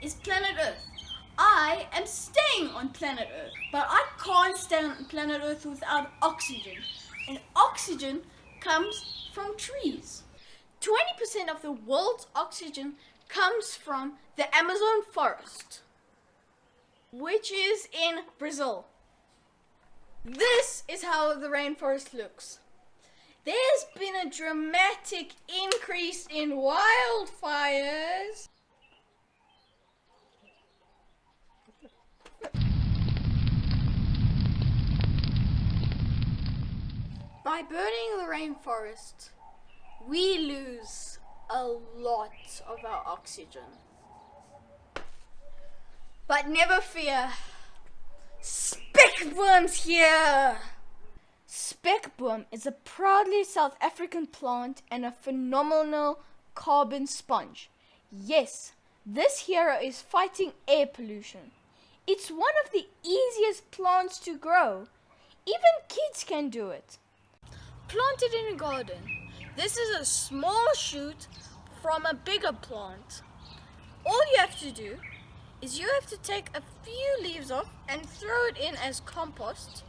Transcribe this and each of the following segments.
is planet Earth. I am staying on planet Earth, but I can't stay on planet Earth without oxygen. And oxygen comes from trees. 20% of the world's oxygen comes from the Amazon forest, which is in Brazil. This is how the rainforest looks. There's been a dramatic increase in wildfires. By burning the rainforest, we lose a lot of our oxygen. But never fear, Spekboom's here! Spekboom is a proudly South African plant and a phenomenal carbon sponge. Yes, this hero is fighting air pollution. It's one of the easiest plants to grow. Even kids can do it. Planted in a garden, this is a small shoot from a bigger plant. All you have to do is you have to take a few leaves off and throw it in as compost.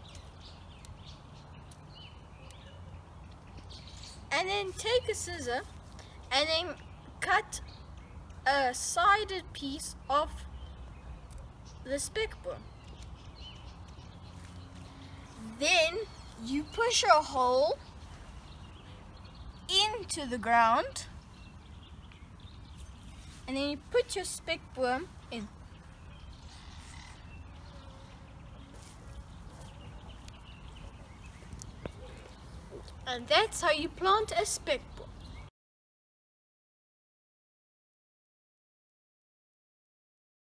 And then take a scissor and then cut a sided piece off the Spekboom. Then you push a hole into the ground and then you put your Spekboom in. And that's how you plant a Spekboom.